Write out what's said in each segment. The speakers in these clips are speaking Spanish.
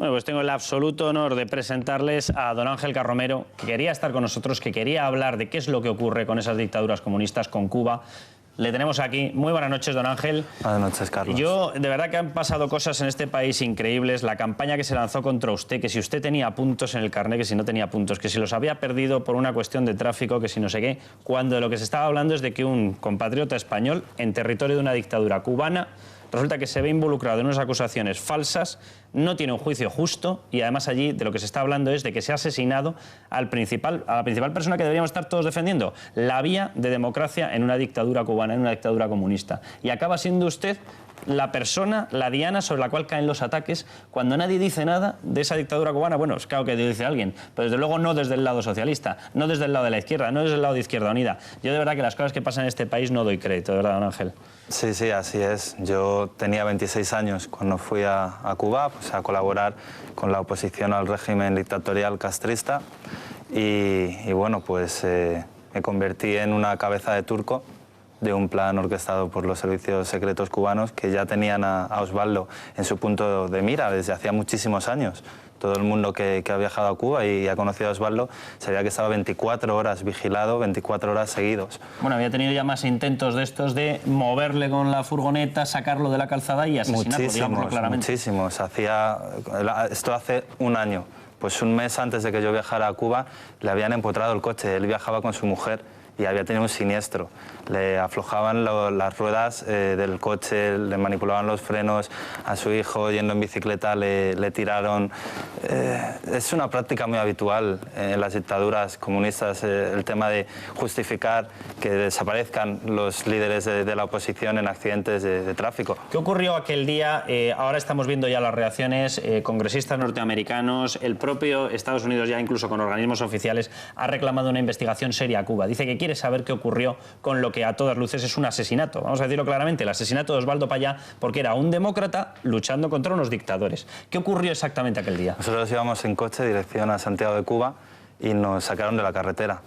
Bueno, pues tengo el absoluto honor de presentarles a don Ángel Carromero, que quería estar con nosotros, que quería hablar de qué es lo que ocurre con esas dictaduras comunistas, con Cuba. Le tenemos aquí. Muy buenas noches, don Ángel. Buenas noches, Carlos. De verdad que han pasado cosas en este país increíbles. La campaña que se lanzó contra usted, que si usted tenía puntos en el carnet, que si no tenía puntos, que si los había perdido por una cuestión de tráfico, que si no sé qué, cuando de lo que se estaba hablando es de que un compatriota español en territorio de una dictadura cubana resulta que se ve involucrado en unas acusaciones falsas, no tiene un juicio justo y además allí de lo que se está hablando es de que se ha asesinado a la principal persona que deberíamos estar todos defendiendo, la vía de democracia en una dictadura cubana, en una dictadura comunista. Y acaba siendo usted la persona, la diana sobre la cual caen los ataques cuando nadie dice nada de esa dictadura cubana. Bueno, es claro que dice alguien, pero desde luego no desde el lado socialista, no desde el lado de la izquierda, no desde el lado de Izquierda Unida. Yo de verdad que las cosas que pasan en este país no doy crédito, de verdad, don Ángel. Sí, sí, así es. Yo tenía 26 años cuando fui a Cuba pues, a colaborar con la oposición al régimen dictatorial castrista y bueno, pues me convertí en una cabeza de turco de un plan orquestado por los servicios secretos cubanos que ya tenían a Osvaldo en su punto de mira desde hacía muchísimos años. Todo el mundo que ha viajado a Cuba y ha conocido a Osvaldo sabía que estaba 24 horas vigilado, 24 horas seguidos. Bueno, había tenido ya más intentos de estos de moverle con la furgoneta, sacarlo de la calzada y asesinarlo, digámoslo claramente. Muchísimos. Esto hace un año. Pues un mes antes de que yo viajara a Cuba le habían empotrado el coche. Él viajaba con su mujer y había tenido un siniestro. Le aflojaban las ruedas del coche, le manipulaban los frenos a su hijo yendo en bicicleta, le tiraron. Es una práctica muy habitual en las dictaduras comunistas, el tema de justificar que desaparezcan los líderes de la oposición en accidentes de tráfico. ¿Qué ocurrió aquel día? Ahora estamos viendo ya las reacciones, congresistas norteamericanos, el propio Estados Unidos ya incluso con organismos oficiales ha reclamado una investigación seria a Cuba. Dice que quiere saber qué ocurrió con lo que a todas luces es un asesinato. Vamos a decirlo claramente, el asesinato de Osvaldo Payá porque era un demócrata luchando contra unos dictadores. ¿Qué ocurrió exactamente aquel día? Nosotros íbamos en coche dirección a Santiago de Cuba y nos sacaron de la carretera.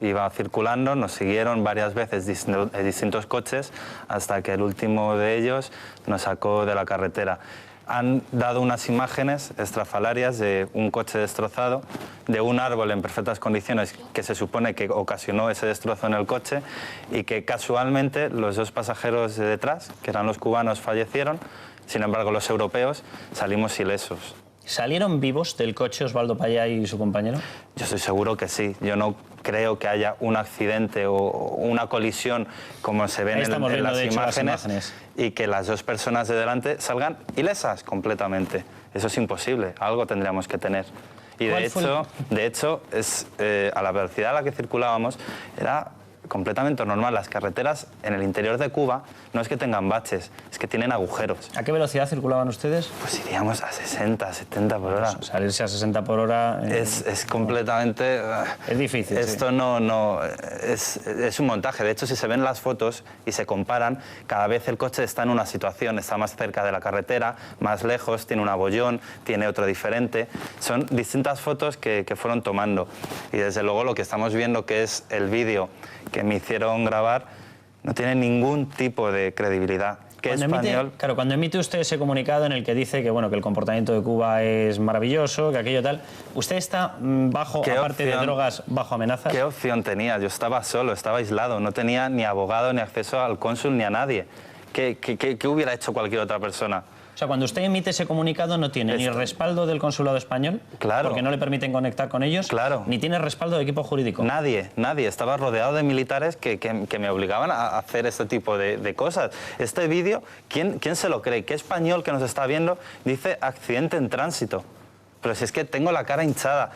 Iba circulando, nos siguieron varias veces distintos coches hasta que el último de ellos nos sacó de la carretera. Han dado unas imágenes estrafalarias de un coche destrozado, de un árbol en perfectas condiciones que se supone que ocasionó ese destrozo en el coche y que casualmente los dos pasajeros de detrás, que eran los cubanos, fallecieron. Sin embargo, los europeos salimos ilesos. ¿Salieron vivos del coche Osvaldo Payá y su compañero? Yo estoy seguro que sí. Yo no creo que haya un accidente o una colisión como se ven en las imágenes y que las dos personas de delante salgan ilesas completamente. Eso es imposible. Algo tendríamos que tener. Y de hecho a la velocidad a la que circulábamos era completamente normal. Las carreteras en el interior de Cuba no es que tengan baches, es que tienen agujeros. ¿A qué velocidad circulaban ustedes? Pues iríamos a 60, 70 por hora. Pues salirse a 60 por hora... Es completamente... Es difícil. Esto sí. Es un montaje. De hecho, si se ven las fotos y se comparan, cada vez el coche está en una situación, está más cerca de la carretera, más lejos, tiene un abollón, tiene otro diferente. Son distintas fotos que fueron tomando. Y desde luego lo que estamos viendo, que es el vídeo que me hicieron grabar, no tiene ningún tipo de credibilidad. Cuando emite usted ese comunicado en el que dice que, bueno, que el comportamiento de Cuba es maravilloso, que aquello tal, ¿usted está aparte de drogas, bajo amenazas? ¿Qué opción tenía? Yo estaba solo, estaba aislado, no tenía ni abogado, ni acceso al cónsul, ni a nadie. ¿Qué hubiera hecho cualquier otra persona? O sea, cuando usted emite ese comunicado no tiene ni respaldo del consulado español, claro, porque no le permiten conectar con ellos, claro, ni tiene respaldo de equipo jurídico. Nadie. Estaba rodeado de militares que me obligaban a hacer este tipo de cosas. Este vídeo, ¿quién se lo cree? ¿Qué español que nos está viendo dice accidente en tránsito? Pero si es que tengo la cara hinchada,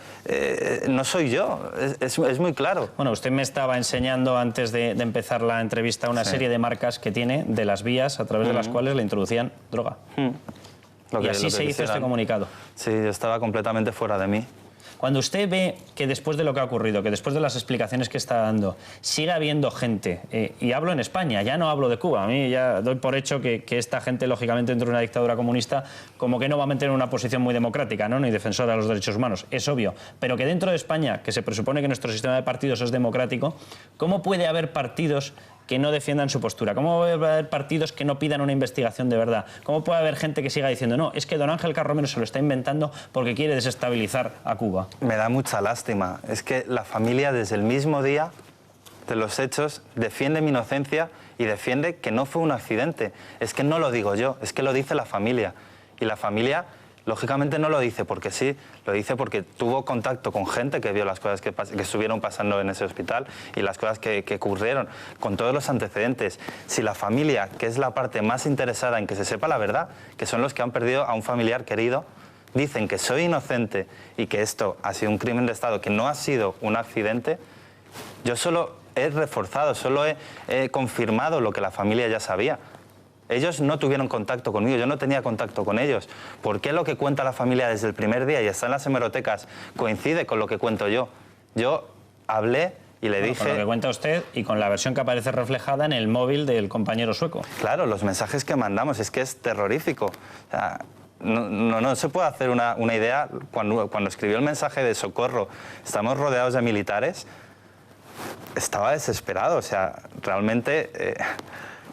no soy yo, es muy claro. Bueno, usted me estaba enseñando antes de empezar la entrevista una serie de marcas que tiene de las vías a través de las cuales le introducían droga. Y así se hizo este comunicado. Sí, yo estaba completamente fuera de mí. Cuando usted ve que después de lo que ha ocurrido, que después de las explicaciones que está dando, sigue habiendo gente, y hablo en España, ya no hablo de Cuba, a mí ya doy por hecho que esta gente, lógicamente, dentro de una dictadura comunista, como que no va a mantener una posición muy democrática, ¿no?, ni defensora de los derechos humanos, es obvio, pero que dentro de España, que se presupone que nuestro sistema de partidos es democrático, ¿cómo puede haber partidos que no defiendan su postura? ¿Cómo puede haber partidos que no pidan una investigación de verdad? ¿Cómo puede haber gente que siga diciendo, no, es que don Ángel Carromero se lo está inventando porque quiere desestabilizar a Cuba? Me da mucha lástima. Es que la familia desde el mismo día de los hechos defiende mi inocencia y defiende que no fue un accidente. Es que no lo digo yo, es que lo dice la familia. Y la familia, lógicamente, no lo dice porque sí, lo dice porque tuvo contacto con gente que vio las cosas que estuvieron pasando en ese hospital y las cosas que ocurrieron, con todos los antecedentes. Si la familia, que es la parte más interesada en que se sepa la verdad, que son los que han perdido a un familiar querido, dicen que soy inocente y que esto ha sido un crimen de Estado, que no ha sido un accidente, yo solo he reforzado, solo he confirmado lo que la familia ya sabía. Ellos no tuvieron contacto conmigo, yo no tenía contacto con ellos. ¿Por qué lo que cuenta la familia desde el primer día y está en las hemerotecas coincide con lo que cuento yo? Yo hablé y le dije... Con lo que cuenta usted y con la versión que aparece reflejada en el móvil del compañero sueco. Claro, los mensajes que mandamos, es que es terrorífico. O sea, no se puede hacer una idea. Cuando escribió el mensaje de socorro, estamos rodeados de militares, estaba desesperado, o sea, realmente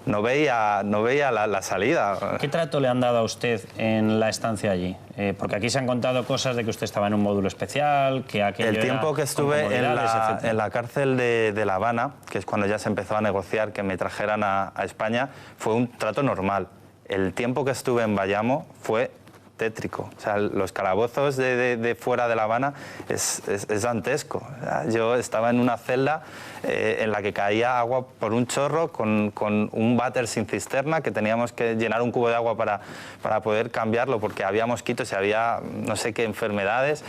no veía la salida. ¿Qué trato le han dado a usted en la estancia allí? Porque aquí se han contado cosas de que usted estaba en un módulo especial, que aquello El tiempo era que estuve en en la cárcel de La Habana, que es cuando ya se empezó a negociar que me trajeran a España, fue un trato normal. El tiempo que estuve en Bayamo fue tétrico. O sea, los calabozos de fuera de La Habana es dantesco. O sea, yo estaba en una celda en la que caía agua por un chorro con un váter sin cisterna, que teníamos que llenar un cubo de agua para poder cambiarlo porque había mosquitos y había no sé qué enfermedades,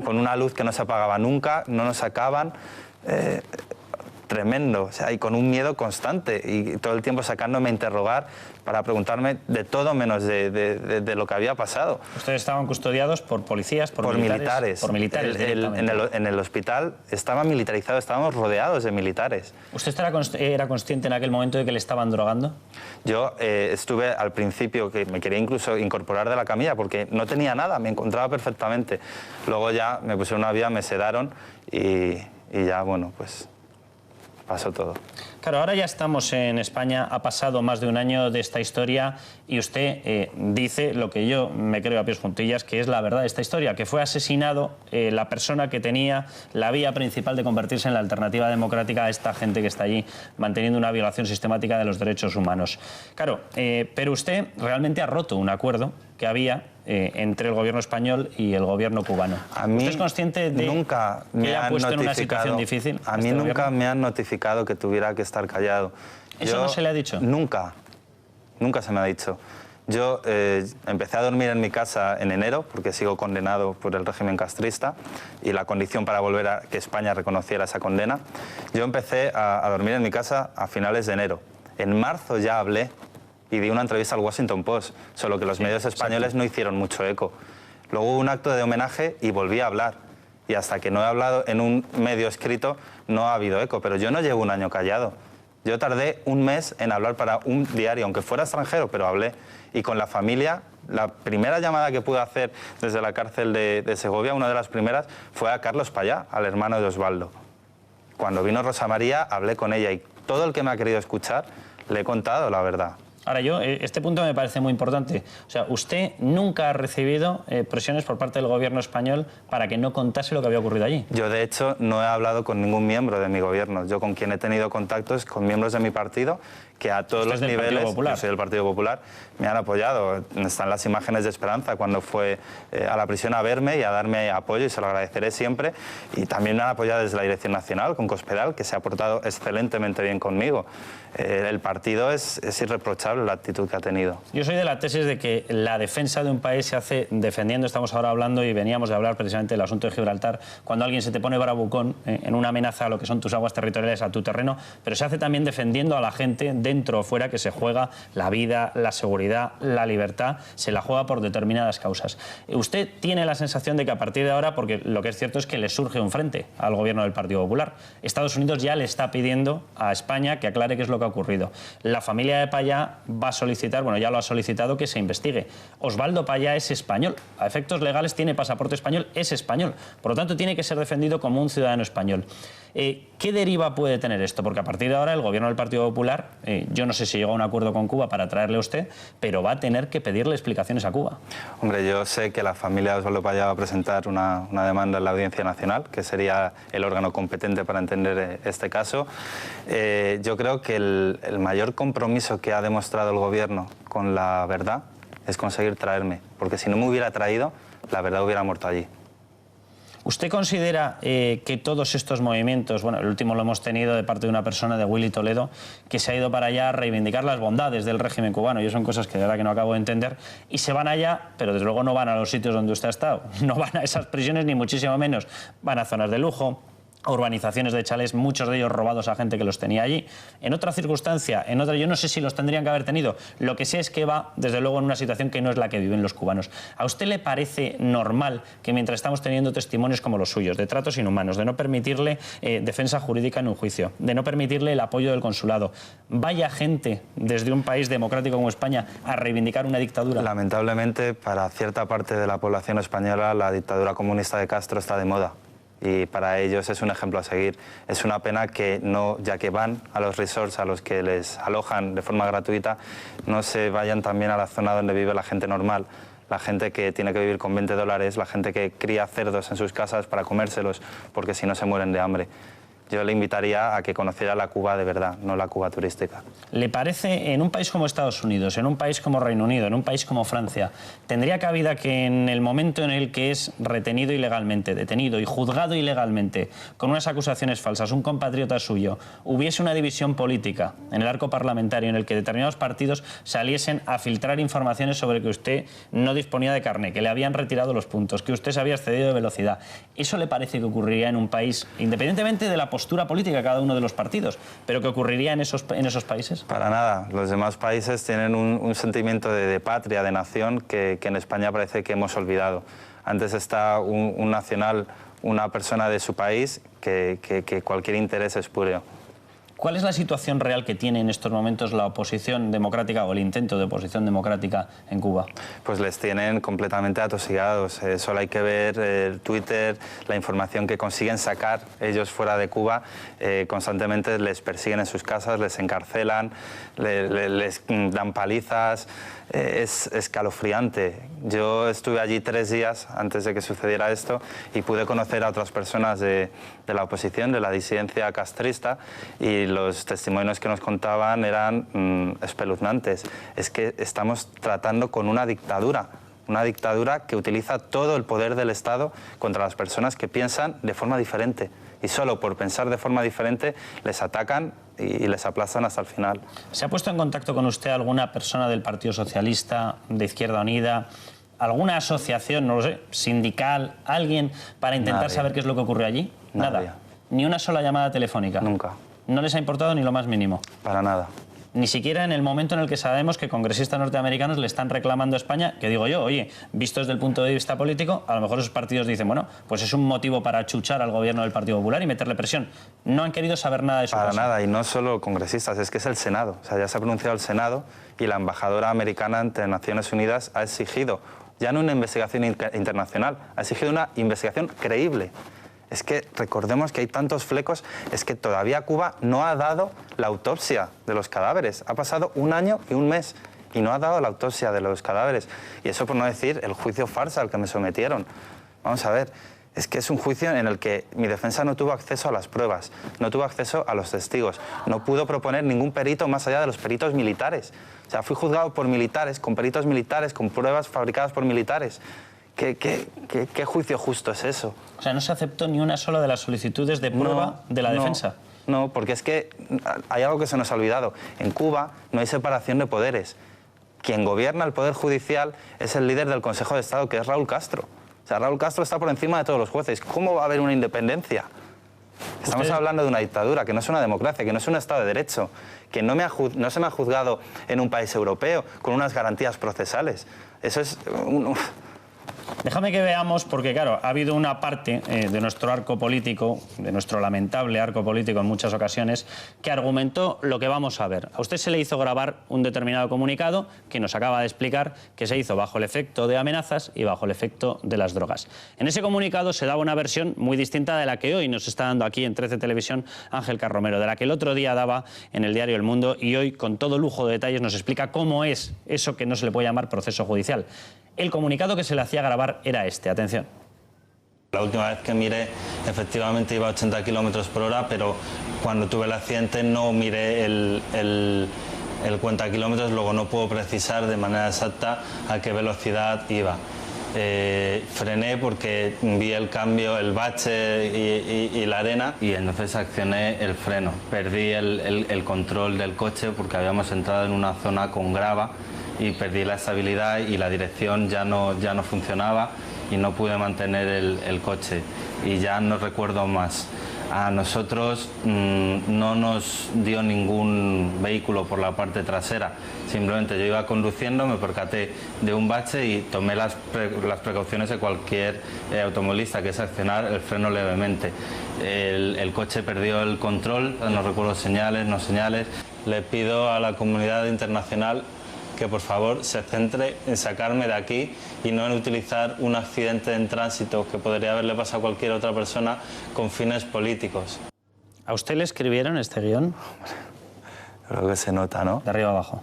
con una luz que no se apagaba nunca, no nos sacaban. Tremendo, o sea, y con un miedo constante y todo el tiempo sacándome a interrogar para preguntarme de todo menos de lo que había pasado. ¿Ustedes estaban custodiados por policías, por militares? Por militares. En el hospital estaba militarizado, estábamos rodeados de militares. ¿Usted era consciente en aquel momento de que le estaban drogando? Yo estuve al principio que me quería incluso incorporar de la camilla porque no tenía nada, me encontraba perfectamente. Luego ya me pusieron una vía, me sedaron y ya, bueno, pues pasó todo. Claro, ahora ya estamos en España, ha pasado más de un año de esta historia y usted dice lo que yo me creo a pies juntillas, que es la verdad de esta historia, que fue asesinado la persona que tenía la vía principal de convertirse en la alternativa democrática a esta gente que está allí manteniendo una violación sistemática de los derechos humanos. Claro, pero usted realmente ha roto un acuerdo que había entre el gobierno español y el gobierno cubano. ¿Usted es consciente de nunca que le ha puesto en una situación difícil? A mí nunca me han notificado que tuviera que estar callado. ¿Eso no se le ha dicho? Nunca se me ha dicho. Yo empecé a dormir en mi casa en enero porque sigo condenado por el régimen castrista y la condición para volver a que España reconociera esa condena. Yo empecé a dormir en mi casa a finales de enero. En marzo ya hablé y di una entrevista al Washington Post, solo que los medios españoles no hicieron mucho eco. Luego hubo un acto de homenaje y volví a hablar. Y hasta que no he hablado en un medio escrito no ha habido eco, pero yo no llevo un año callado. Yo tardé un mes en hablar para un diario, aunque fuera extranjero, pero hablé. Y con la familia, la primera llamada que pude hacer desde la cárcel de Segovia, una de las primeras, fue a Carlos Payá, al hermano de Osvaldo. Cuando vino Rosa María, hablé con ella y todo el que me ha querido escuchar, le he contado la verdad. Ahora, este punto me parece muy importante. O sea, usted nunca ha recibido presiones por parte del gobierno español para que no contase lo que había ocurrido allí. Yo, de hecho, no he hablado con ningún miembro de mi gobierno. Yo con quien he tenido contactos con miembros de mi partido que a todos los niveles, yo soy del Partido Popular, me han apoyado. Están las imágenes de Esperanza cuando fue a la prisión a verme y a darme apoyo y se lo agradeceré siempre. Y también me han apoyado desde la Dirección Nacional con Cospedal, que se ha portado excelentemente bien conmigo. El partido es irreprochable la actitud que ha tenido. Yo soy de la tesis de que la defensa de un país se hace defendiendo, estamos ahora hablando y veníamos de hablar precisamente del asunto de Gibraltar, cuando alguien se te pone bravucón en una amenaza a lo que son tus aguas territoriales, a tu terreno, pero se hace también defendiendo a la gente de dentro o fuera, que se juega la vida, la seguridad, la libertad, se la juega por determinadas causas. Usted tiene la sensación de que a partir de ahora, porque lo que es cierto es que le surge un frente al gobierno del Partido Popular, Estados Unidos ya le está pidiendo a España que aclare qué es lo que ha ocurrido. La familia de Payá va a solicitar, bueno, ya lo ha solicitado, que se investigue. Osvaldo Payá es español, a efectos legales tiene pasaporte español, es español, por lo tanto tiene que ser defendido como un ciudadano español. ¿Qué deriva puede tener esto? Porque a partir de ahora el gobierno del Partido Popular, yo no sé si llegó a un acuerdo con Cuba para traerle a usted, pero va a tener que pedirle explicaciones a Cuba. Hombre, yo sé que la familia de Osvaldo Payá va a presentar una demanda en la Audiencia Nacional, que sería el órgano competente para entender este caso. Yo creo que el mayor compromiso que ha demostrado el gobierno con la verdad es conseguir traerme, porque si no me hubiera traído, la verdad hubiera muerto allí. ¿Usted considera que todos estos movimientos, bueno, el último lo hemos tenido de parte de una persona, de Willy Toledo, que se ha ido para allá a reivindicar las bondades del régimen cubano? Y son cosas que de verdad que no acabo de entender. Y se van allá, pero desde luego no van a los sitios donde usted ha estado. No van a esas prisiones, ni muchísimo menos. Van a zonas de lujo, a urbanizaciones de chalés, muchos de ellos robados a gente que los tenía allí. En otra circunstancia, en otra, yo no sé si los tendrían que haber tenido. Lo que sé es que va, desde luego, en una situación que no es la que viven los cubanos. ¿A usted le parece normal que mientras estamos teniendo testimonios como los suyos, de tratos inhumanos, de no permitirle defensa jurídica en un juicio, de no permitirle el apoyo del consulado, vaya gente desde un país democrático como España a reivindicar una dictadura? Lamentablemente, para cierta parte de la población española, la dictadura comunista de Castro está de moda. Y para ellos es un ejemplo a seguir. Es una pena que no, ya que van a los resorts a los que les alojan de forma gratuita, no se vayan también a la zona donde vive la gente normal, la gente que tiene que vivir con $20, la gente que cría cerdos en sus casas para comérselos, porque si no se mueren de hambre. Yo le invitaría a que conociera la Cuba de verdad, no la Cuba turística. ¿Le parece, en un país como Estados Unidos, en un país como Reino Unido, en un país como Francia, tendría cabida que en el momento en el que es retenido ilegalmente, detenido y juzgado ilegalmente, con unas acusaciones falsas, un compatriota suyo, hubiese una división política en el arco parlamentario en el que determinados partidos saliesen a filtrar informaciones sobre que usted no disponía de carné, que le habían retirado los puntos, que usted se había excedido de velocidad? ¿Eso le parece que ocurriría en un país, independientemente de la postura política de cada uno de los partidos, pero que ocurriría en esos países? Para nada. Los demás países tienen un sentimiento de patria, de nación, que en España parece que hemos olvidado. Antes está un nacional, una persona de su país, que cualquier interés es espúreo. ¿Cuál es la situación real que tiene en estos momentos la oposición democrática o el intento de oposición democrática en Cuba? Pues les tienen completamente atosigados. Solo hay que ver Twitter, la información que consiguen sacar ellos fuera de Cuba. Constantemente les persiguen en sus casas, les encarcelan, les dan palizas. Es escalofriante. Yo estuve allí 3 días antes de que sucediera esto y pude conocer a otras personas de la oposición, de la disidencia castrista, y los testimonios que nos contaban eran espeluznantes. Es que estamos tratando con una dictadura que utiliza todo el poder del Estado contra las personas que piensan de forma diferente. Y solo por pensar de forma diferente les atacan y les aplastan hasta el final. ¿Se ha puesto en contacto con usted alguna persona del Partido Socialista, de Izquierda Unida, alguna asociación, no lo sé, sindical, alguien, para intentar saber qué es lo que ocurrió allí? Nada. Ni una sola llamada telefónica. Nunca. ¿No les ha importado ni lo más mínimo? Para nada. Ni siquiera en el momento en el que sabemos que congresistas norteamericanos le están reclamando a España, que digo yo, oye, visto desde el punto de vista político, a lo mejor esos partidos dicen, bueno, pues es un motivo para achuchar al gobierno del Partido Popular y meterle presión. No han querido saber nada de su caso. Para nada, y no solo congresistas, es que es el Senado. O sea, ya se ha pronunciado el Senado y la embajadora americana ante Naciones Unidas ha exigido, ya no una investigación internacional, ha exigido una investigación creíble. Es que recordemos que hay tantos flecos, es que todavía Cuba no ha dado la autopsia de los cadáveres. Ha pasado 1 año y 1 mes y no ha dado la autopsia de los cadáveres. Y eso por no decir el juicio farsa al que me sometieron. Vamos a ver, es que es un juicio en el que mi defensa no tuvo acceso a las pruebas, no tuvo acceso a los testigos, no pudo proponer ningún perito más allá de los peritos militares. O sea, fui juzgado por militares, con peritos militares, con pruebas fabricadas por militares. ¿Qué juicio justo es eso? O sea, no se aceptó ni una sola de las solicitudes de prueba de la defensa. No, porque es que hay algo que se nos ha olvidado. En Cuba no hay separación de poderes. Quien gobierna el Poder Judicial es el líder del Consejo de Estado, que es Raúl Castro. O sea, Raúl Castro está por encima de todos los jueces. ¿Cómo va a haber una independencia? Estamos hablando de una dictadura, que no es una democracia, que no es un Estado de Derecho, que no se me ha juzgado en un país europeo con unas garantías procesales. Eso es... Déjame que veamos, porque claro, ha habido una parte de nuestro arco político, de nuestro lamentable arco político en muchas ocasiones, que argumentó lo que vamos a ver. A usted se le hizo grabar un determinado comunicado que nos acaba de explicar que se hizo bajo el efecto de amenazas y bajo el efecto de las drogas. En ese comunicado se daba una versión muy distinta de la que hoy nos está dando aquí en 13 Televisión Ángel Carromero, de la que el otro día daba en el diario El Mundo, y hoy con todo lujo de detalles nos explica cómo es eso que no se le puede llamar proceso judicial. El comunicado que se le hacía grabar era este, atención. La última vez que miré, efectivamente iba a 80 kilómetros por hora, pero cuando tuve el accidente no miré el cuentakilómetros, luego no puedo precisar de manera exacta a qué velocidad iba. Frené porque vi el cambio, el bache y la arena, y entonces accioné el freno. Perdí el control del coche porque habíamos entrado en una zona con grava y perdí la estabilidad y la dirección ya no funcionaba y no pude mantener el coche y ya no recuerdo más. A nosotros no nos dio ningún vehículo por la parte trasera, simplemente yo iba conduciendo, me percaté de un bache y tomé las precauciones de cualquier automovilista, que es accionar el freno levemente. El coche perdió el control, no recuerdo señales, no señales. Le pido a la comunidad internacional que por favor se centre en sacarme de aquí y no en utilizar un accidente en tránsito que podría haberle pasado a cualquier otra persona con fines políticos. ¿A usted le escribieron este guión? Creo que se nota, ¿no? De arriba abajo.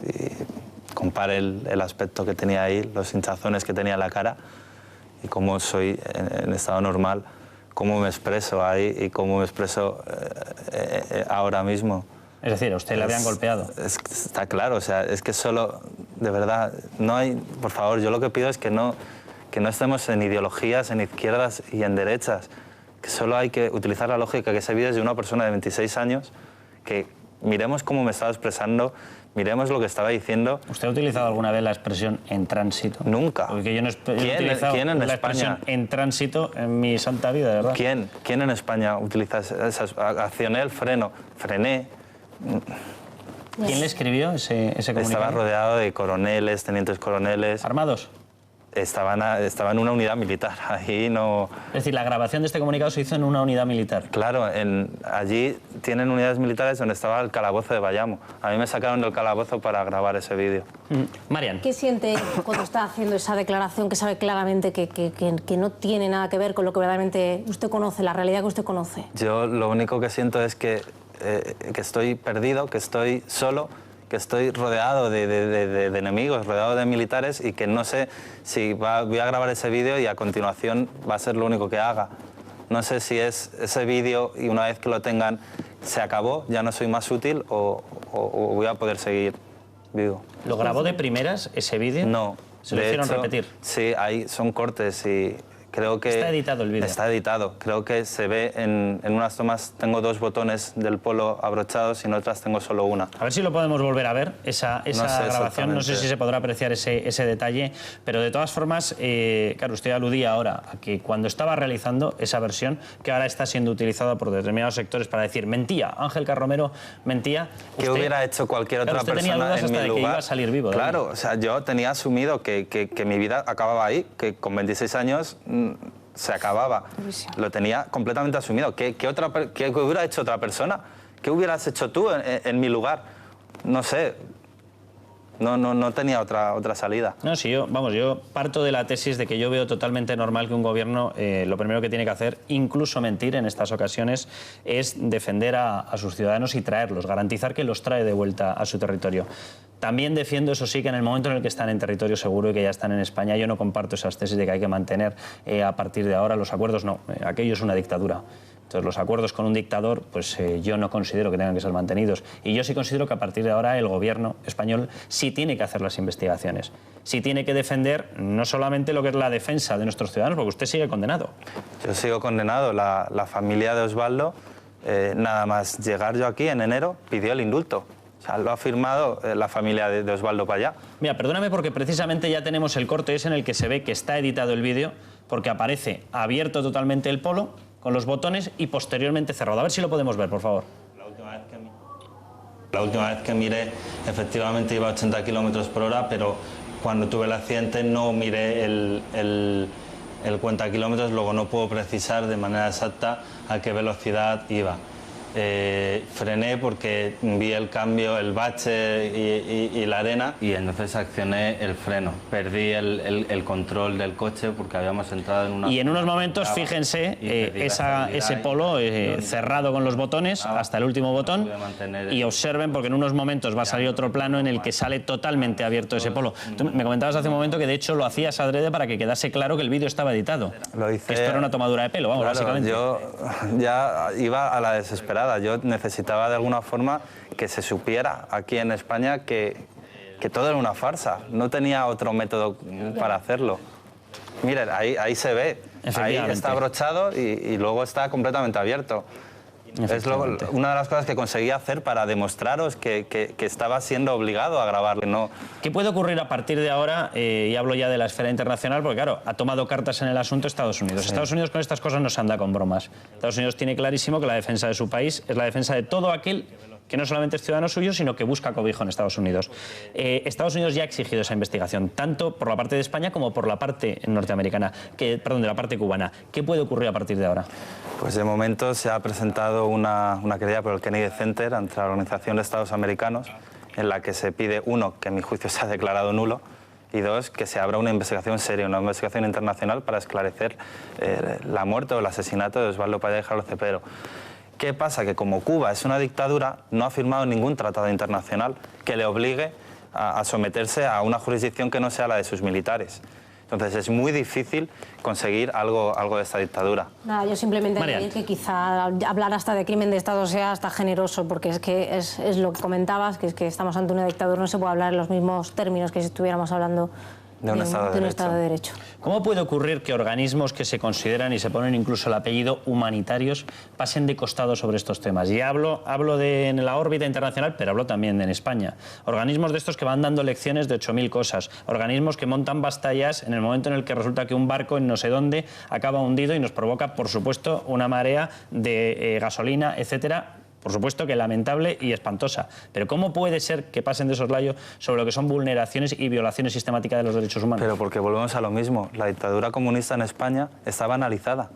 Y compare el aspecto que tenía ahí, los hinchazones que tenía en la cara y cómo soy en estado normal, cómo me expreso ahí y cómo me expreso ahora mismo. Es decir, a usted le habían golpeado. Está claro, o sea, es que solo, de verdad, no hay, por favor, yo lo que pido es que no estemos en ideologías, en izquierdas y en derechas, que solo hay que utilizar la lógica, que ese vídeo es de una persona de 26 años, que miremos cómo me estaba expresando, miremos lo que estaba diciendo. ¿Usted ha utilizado alguna vez la expresión en tránsito? Nunca. Porque yo no he utilizado ¿Quién en la España? expresión en tránsito en mi santa vida, de verdad. ¿Quién en España utiliza esas? Accioné el freno, frené. ¿Quién le escribió ese comunicado? Estaba rodeado de coroneles, tenientes coroneles. ¿Armados? Estaba en una unidad militar, ahí no... Es decir, la grabación de este comunicado se hizo en una unidad militar. Claro, allí tienen unidades militares donde estaba el calabozo de Bayamo. A mí me sacaron del calabozo para grabar ese vídeo. Marian. ¿Qué siente cuando está haciendo esa declaración que sabe claramente que no tiene nada que ver con lo que verdaderamente usted conoce, la realidad que usted conoce? Yo lo único que siento es que estoy perdido, que estoy solo, que estoy rodeado de enemigos, rodeado de militares y que no sé si voy a grabar ese vídeo y a continuación va a ser lo único que haga. No sé si es ese vídeo y una vez que lo tengan se acabó, ya no soy más útil o voy a poder seguir vivo. ¿Lo grabó de primeras ese vídeo? No. ¿Se lo hicieron repetir? Sí, son cortes y... Creo que ¿Está editado el vídeo? Está editado. Creo que se ve en unas tomas, tengo 2 botones del polo abrochados y en otras tengo solo una. A ver si lo podemos volver a ver, esa grabación. No sé si se podrá apreciar ese detalle, pero de todas formas, claro, usted aludía ahora a que cuando estaba realizando esa versión, que ahora está siendo utilizada por determinados sectores para decir, mentía, Ángel Carromero mentía. ¿Qué hubiera hecho cualquier otra persona en mi lugar? Que iba a salir vivo. Claro, o sea, yo tenía asumido que mi vida acababa ahí, que con 26 años... se acababa. Lo tenía completamente asumido. ¿Qué hubiera hecho otra persona? ¿Qué hubieras hecho tú en mi lugar? No sé. No tenía otra salida. No, sí, yo parto de la tesis de que yo veo totalmente normal que un gobierno lo primero que tiene que hacer, incluso mentir en estas ocasiones, es defender a sus ciudadanos y traerlos, garantizar que los trae de vuelta a su territorio. También defiendo, eso sí, que en el momento en el que están en territorio seguro y que ya están en España, yo no comparto esas tesis de que hay que mantener a partir de ahora los acuerdos, no, aquello es una dictadura. Entonces, los acuerdos con un dictador, pues yo no considero que tengan que ser mantenidos. Y yo sí considero que a partir de ahora el gobierno español sí tiene que hacer las investigaciones. Sí tiene que defender no solamente lo que es la defensa de nuestros ciudadanos, porque usted sigue condenado. Yo sigo condenado. La familia de Osvaldo, nada más llegar yo aquí en enero, pidió el indulto. O sea, lo ha firmado la familia de Osvaldo Payá. Mira, perdóname porque precisamente ya tenemos el corte ese en el que se ve que está editado el vídeo, porque aparece abierto totalmente el polo con los botones y posteriormente cerrado. A ver si lo podemos ver, por favor. La última vez que miré, efectivamente iba a 80 kilómetros por hora, pero cuando tuve el accidente no miré el cuenta kilómetros, luego no puedo precisar de manera exacta a qué velocidad iba. Frené porque vi el cambio, el bache y la arena, y entonces accioné el freno. Perdí el control del coche porque habíamos entrado en una... Y en unos momentos, fíjense, ese polo cerrado con los botones hasta el último botón, y observen, porque en unos momentos va a salir otro plano en el que sale totalmente abierto ese polo. Tú me comentabas hace un momento que de hecho lo hacías adrede para que quedase claro que el vídeo estaba editado. Lo hice... Esto era una tomadura de pelo, vamos, claro, básicamente. Yo ya iba a la desesperada. Yo necesitaba de alguna forma que se supiera aquí en España que todo era una farsa. No tenía otro método para hacerlo. Miren, ahí se ve. Ahí está abrochado y luego está completamente abierto. Es una de las cosas que conseguí hacer para demostraros que estaba siendo obligado a grabarlo. No. ¿Qué puede ocurrir a partir de ahora? Y hablo ya de la esfera internacional, porque claro, ha tomado cartas en el asunto Estados Unidos. Sí. Estados Unidos con estas cosas no se anda con bromas. Estados Unidos tiene clarísimo que la defensa de su país es la defensa de todo aquel que no solamente es ciudadano suyo, sino que busca cobijo en Estados Unidos. Estados Unidos ya ha exigido esa investigación, tanto por la parte de España como por la parte norteamericana, de la parte cubana. ¿Qué puede ocurrir a partir de ahora? Pues de momento se ha presentado una querella por el Kennedy Center ante la Organización de Estados Americanos, en la que se pide, uno, que en mi juicio se ha declarado nulo, y dos, que se abra una investigación seria, una investigación internacional para esclarecer la muerte o el asesinato de Osvaldo Paya y Jarol Cepero. ¿Qué pasa? Que como Cuba es una dictadura, no ha firmado ningún tratado internacional que le obligue a someterse a una jurisdicción que no sea la de sus militares. Entonces es muy difícil conseguir algo de esta dictadura. Nada, yo simplemente añadir que quizá hablar hasta de crimen de Estado sea hasta generoso, porque es que es lo que comentabas, que es que estamos ante una dictadura, no se puede hablar en los mismos términos que si estuviéramos hablando de un Estado de Derecho. ¿Cómo puede ocurrir que organismos que se consideran y se ponen incluso el apellido humanitarios pasen de costado sobre estos temas? Y hablo en la órbita internacional, pero hablo también en España. Organismos de estos que van dando lecciones de 8.000 cosas. Organismos que montan batallas en el momento en el que resulta que un barco en no sé dónde acaba hundido y nos provoca, por supuesto, una marea de gasolina, etcétera. Por supuesto que lamentable y espantosa. Pero ¿cómo puede ser que pasen de soslayo sobre lo que son vulneraciones y violaciones sistemáticas de los derechos humanos? Pero porque volvemos a lo mismo. La dictadura comunista en España está banalizada.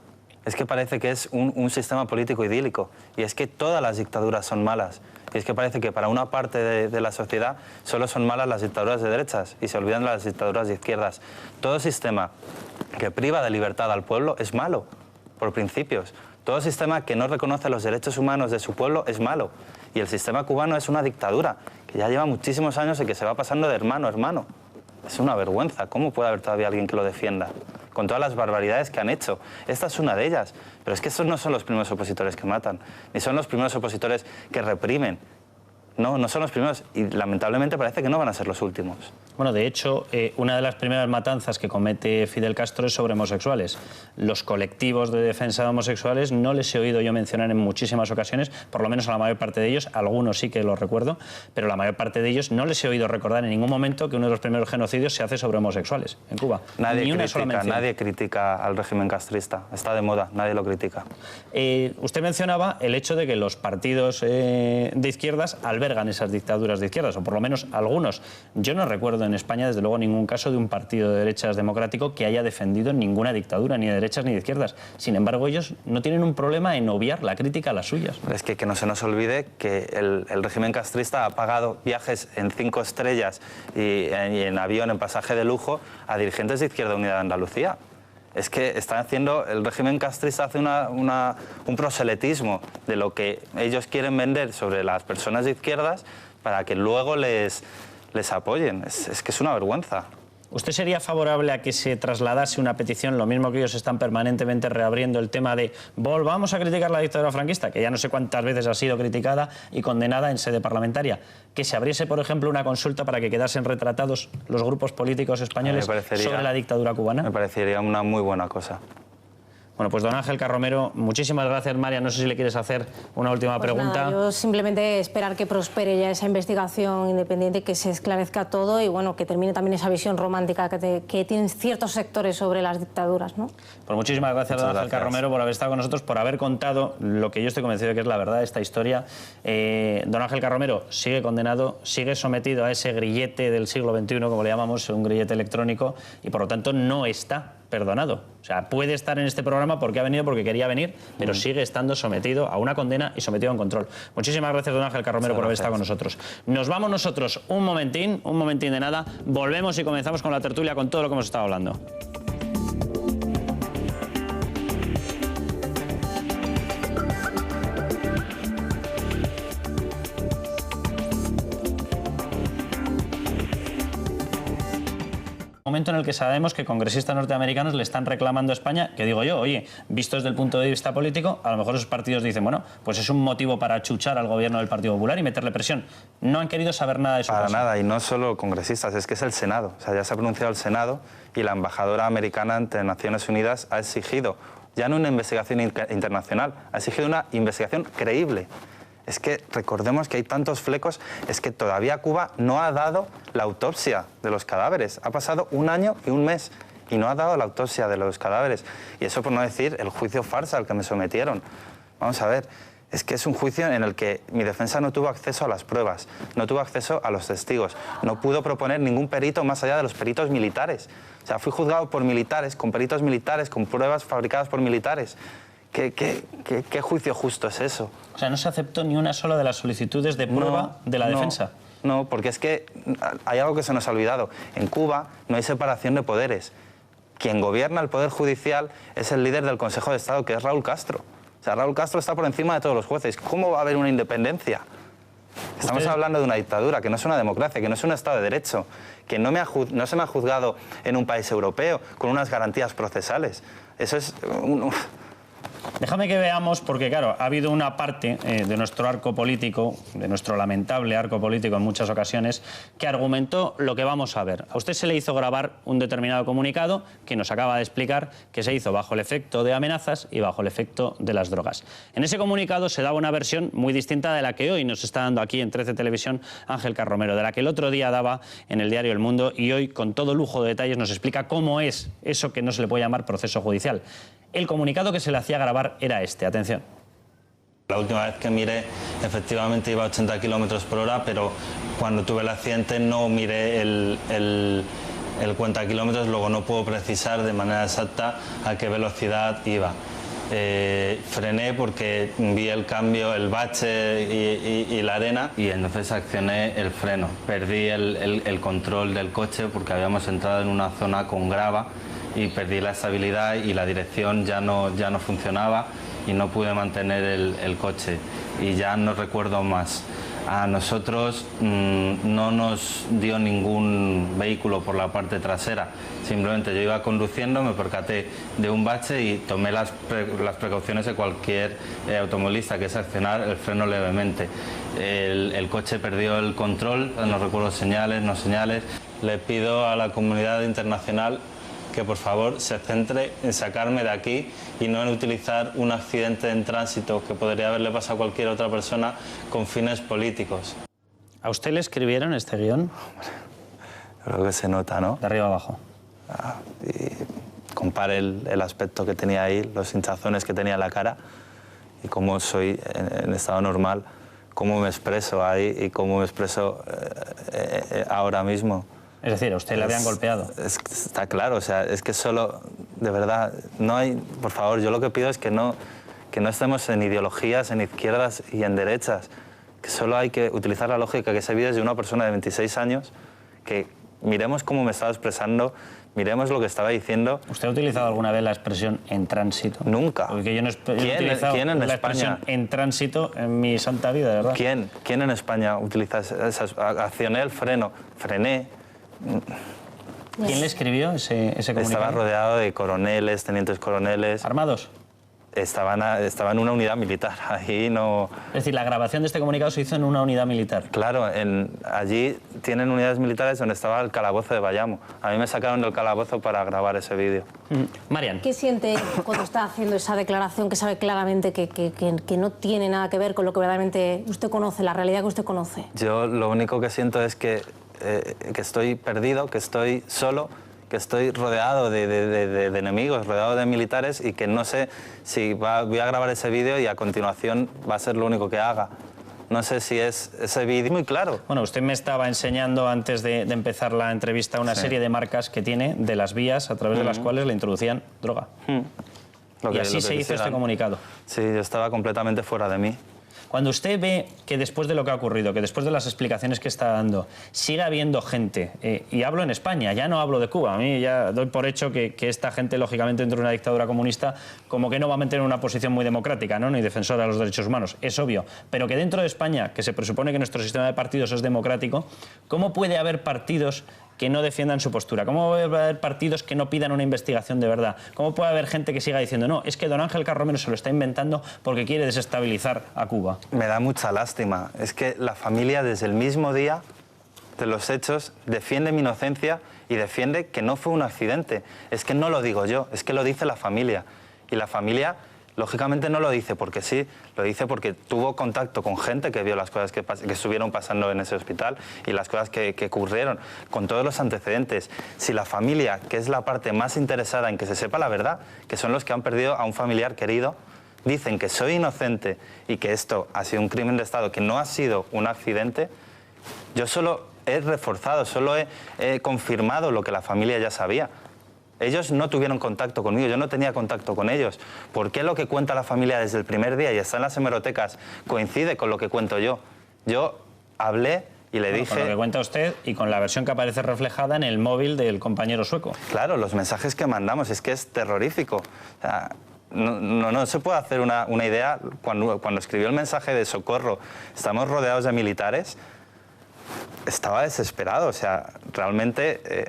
Es que parece que es un sistema político idílico. Y es que todas las dictaduras son malas. Y es que parece que para una parte de la sociedad solo son malas las dictaduras de derechas y se olvidan de las dictaduras de izquierdas. Todo sistema que priva de libertad al pueblo es malo, por principios. Todo sistema que no reconoce los derechos humanos de su pueblo es malo. Y el sistema cubano es una dictadura que ya lleva muchísimos años y que se va pasando de hermano a hermano. Es una vergüenza. ¿Cómo puede haber todavía alguien que lo defienda? Con todas las barbaridades que han hecho. Esta es una de ellas. Pero es que estos no son los primeros opositores que matan, ni son los primeros opositores que reprimen. No son los primeros y lamentablemente parece que no van a ser los últimos. Bueno, de hecho, una de las primeras matanzas que comete Fidel Castro es sobre homosexuales. Los colectivos de defensa de homosexuales no les he oído yo mencionar en muchísimas ocasiones, por lo menos a la mayor parte de ellos, algunos sí que lo recuerdo, pero la mayor parte de ellos no les he oído recordar en ningún momento que uno de los primeros genocidios se hace sobre homosexuales en Cuba. Nadie critica al régimen castrista, está de moda, nadie lo critica. Usted mencionaba el hecho de que los partidos de izquierdas albergan esas dictaduras de izquierdas, o por lo menos algunos. Yo no recuerdo en España, desde luego, ningún caso de un partido de derechas democrático que haya defendido ninguna dictadura, ni de derechas ni de izquierdas. Sin embargo, ellos no tienen un problema en obviar la crítica a las suyas. Es que no se nos olvide que el régimen castrista ha pagado viajes en 5 estrellas y en avión, en pasaje de lujo, a dirigentes de Izquierda Unida de Andalucía. Es que están haciendo, el régimen castrista hace un proselitismo de lo que ellos quieren vender sobre las personas de izquierdas para que luego les apoyen. Es que es una vergüenza. ¿Usted sería favorable a que se trasladase una petición, lo mismo que ellos están permanentemente reabriendo el tema de volvamos a criticar la dictadura franquista, que ya no sé cuántas veces ha sido criticada y condenada en sede parlamentaria, que se abriese, por ejemplo, una consulta para que quedasen retratados los grupos políticos españoles sobre la dictadura cubana? Me parecería una muy buena cosa. Bueno, pues don Ángel Carromero, muchísimas gracias, María. No sé si le quieres hacer una última pregunta. Nada, yo simplemente esperar que prospere ya esa investigación independiente, que se esclarezca todo y bueno, que termine también esa visión romántica que tienen ciertos sectores sobre las dictaduras, ¿no? Pues muchísimas gracias, don Ángel Carromero, por haber estado con nosotros, por haber contado lo que yo estoy convencido de que es la verdad de esta historia. Don Ángel Carromero sigue condenado, sigue sometido a ese grillete del siglo XXI, como le llamamos, un grillete electrónico, y por lo tanto no está perdonado. O sea, puede estar en este programa porque ha venido, porque quería venir, pero sigue estando sometido a una condena y sometido a un control. Muchísimas gracias, don Ángel Carromero, por haber estado con nosotros. Nos vamos nosotros un momentín de nada, volvemos y comenzamos con la tertulia, con todo lo que hemos estado hablando. Momento en el que sabemos que congresistas norteamericanos le están reclamando a España, que digo yo, oye, visto desde el punto de vista político, a lo mejor esos partidos dicen, bueno, pues es un motivo para achuchar al gobierno del Partido Popular y meterle presión. No han querido saber nada de eso. Para nada, y no solo congresistas, es que es el Senado. O sea, ya se ha pronunciado el Senado y la embajadora americana ante Naciones Unidas ha exigido, ya no una investigación internacional, ha exigido una investigación creíble. Es que recordemos que hay tantos flecos, es que todavía Cuba no ha dado la autopsia de los cadáveres. Ha pasado 1 año y 1 mes y no ha dado la autopsia de los cadáveres. Y eso por no decir el juicio farsa al que me sometieron. Vamos a ver, es que es un juicio en el que mi defensa no tuvo acceso a las pruebas, no tuvo acceso a los testigos, no pudo proponer ningún perito más allá de los peritos militares. O sea, fui juzgado por militares, con peritos militares, con pruebas fabricadas por militares. ¿Qué juicio justo es eso? O sea, no se aceptó ni una sola de las solicitudes de prueba de la defensa. No, porque es que hay algo que se nos ha olvidado. En Cuba no hay separación de poderes. Quien gobierna el Poder Judicial es el líder del Consejo de Estado, que es Raúl Castro. O sea, Raúl Castro está por encima de todos los jueces. ¿Cómo va a haber una independencia? Estamos hablando de una dictadura, que no es una democracia, que no es un Estado de Derecho, que no se me ha juzgado en un país europeo con unas garantías procesales. Eso es... Déjame que veamos, porque claro, ha habido una parte de nuestro arco político, de nuestro lamentable arco político en muchas ocasiones, que argumentó lo que vamos a ver. A usted se le hizo grabar un determinado comunicado que nos acaba de explicar que se hizo bajo el efecto de amenazas y bajo el efecto de las drogas. En ese comunicado se daba una versión muy distinta de la que hoy nos está dando aquí en 13 Televisión Ángel Carromero, de la que el otro día daba en el diario El Mundo, y hoy con todo lujo de detalles nos explica cómo es eso que no se le puede llamar proceso judicial. El comunicado que se le hacía grabar era este, atención. La última vez que miré, efectivamente iba a 80 kilómetros por hora, pero cuando tuve el accidente no miré el cuenta kilómetros, luego no puedo precisar de manera exacta a qué velocidad iba. Frené porque vi el cambio, el bache y la arena, y entonces accioné el freno. Perdí el control del coche porque habíamos entrado en una zona con grava y perdí la estabilidad y la dirección ya no funcionaba y no pude mantener el coche y ya no recuerdo más. A nosotros no nos dio ningún vehículo por la parte trasera, simplemente yo iba conduciendo, me percaté de un bache y tomé las precauciones de cualquier automovilista, que es accionar el freno levemente. El coche perdió el control, no recuerdo señales, no señales. Le pido a la comunidad internacional que por favor se centre en sacarme de aquí y no en utilizar un accidente en tránsito que podría haberle pasado a cualquier otra persona con fines políticos. ¿A usted le escribieron este guión? Creo que se nota, ¿no? De arriba abajo. Y compare el aspecto que tenía ahí, los hinchazones que tenía en la cara y cómo soy en estado normal, cómo me expreso ahí y cómo me expreso ahora mismo. Es decir, a usted le habían golpeado. Está claro, o sea, es que solo, de verdad, no hay, por favor, yo lo que pido es que no estemos en ideologías, en izquierdas y en derechas, que solo hay que utilizar la lógica que ese vídeo es de una persona de 26 años, que miremos cómo me estaba expresando, miremos lo que estaba diciendo. ¿Usted ha utilizado alguna vez la expresión en tránsito? Nunca. Porque yo no he utilizado ¿Quién en la España? expresión en tránsito en mi santa vida, ¿verdad? ¿Quién en España utiliza esas? Accioné el freno, frené. ¿Quién le escribió ese comunicado? Estaba rodeado de coroneles, tenientes coroneles. ¿Armados? Estaba en una unidad militar, ahí no... Es decir, la grabación de este comunicado se hizo en una unidad militar. Claro, allí tienen unidades militares donde estaba el calabozo de Bayamo. A mí me sacaron del calabozo para grabar ese vídeo. Marian. ¿Qué siente cuando está haciendo esa declaración que sabe claramente que no tiene nada que ver con lo que verdaderamente usted conoce, la realidad que usted conoce? Yo lo único que siento es que estoy perdido, que estoy solo, que estoy rodeado de enemigos, rodeado de militares y que no sé si voy a grabar ese vídeo y a continuación va a ser lo único que haga. No sé si es ese vídeo muy claro. Bueno, usted me estaba enseñando antes de empezar la entrevista una serie de marcas que tiene de las vías a través de las cuales le introducían droga. Y así se hizo este comunicado. Sí, yo estaba completamente fuera de mí. Cuando usted ve que después de lo que ha ocurrido, que después de las explicaciones que está dando, sigue habiendo gente, y hablo en España, ya no hablo de Cuba, a mí ya doy por hecho que esta gente, lógicamente, dentro de una dictadura comunista, como que no va a mantener una posición muy democrática, ¿no? Ni defensora de los derechos humanos, es obvio, pero que dentro de España, que se presupone que nuestro sistema de partidos es democrático, ¿cómo puede haber partidos que no defiendan su postura? ¿Cómo puede haber partidos que no pidan una investigación de verdad? ¿Cómo puede haber gente que siga diciendo, no, es que don Ángel Carromero se lo está inventando porque quiere desestabilizar a Cuba? Me da mucha lástima. Es que la familia desde el mismo día de los hechos defiende mi inocencia y defiende que no fue un accidente. Es que no lo digo yo, es que lo dice la familia. Y la familia, lógicamente, no lo dice porque sí, lo dice porque tuvo contacto con gente que vio las cosas que estuvieron pasando en ese hospital y las cosas que ocurrieron, con todos los antecedentes. Si la familia, que es la parte más interesada en que se sepa la verdad, que son los que han perdido a un familiar querido, dicen que soy inocente y que esto ha sido un crimen de Estado, que no ha sido un accidente, yo solo he reforzado, solo he confirmado lo que la familia ya sabía. Ellos no tuvieron contacto conmigo, yo no tenía contacto con ellos. ¿Por qué lo que cuenta la familia desde el primer día y está en las hemerotecas coincide con lo que cuento yo? Yo hablé y le dije... Con lo que cuenta usted y con la versión que aparece reflejada en el móvil del compañero sueco. Claro, los mensajes que mandamos, es que es terrorífico. O sea, no se puede hacer una idea. Cuando escribió el mensaje de socorro, estamos rodeados de militares, estaba desesperado. O sea, realmente...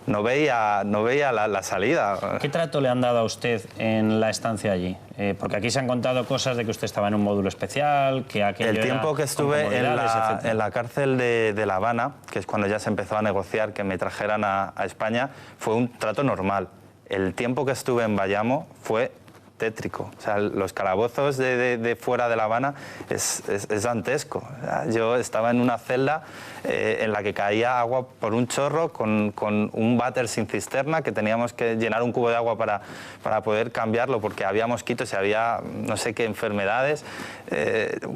No veía la salida. ¿Qué trato le han dado a usted en la estancia allí? Porque aquí se han contado cosas de que usted estaba en un módulo especial, que aquello El tiempo que estuve en la cárcel de La Habana, que es cuando ya se empezó a negociar que me trajeran a España, fue un trato normal. El tiempo que estuve en Bayamo fue tétrico. O sea, los calabozos de fuera de La Habana es dantesco. O sea, yo estaba en una celda en la que caía agua por un chorro con un váter sin cisterna, que teníamos que llenar un cubo de agua para poder cambiarlo porque había mosquitos y había no sé qué enfermedades,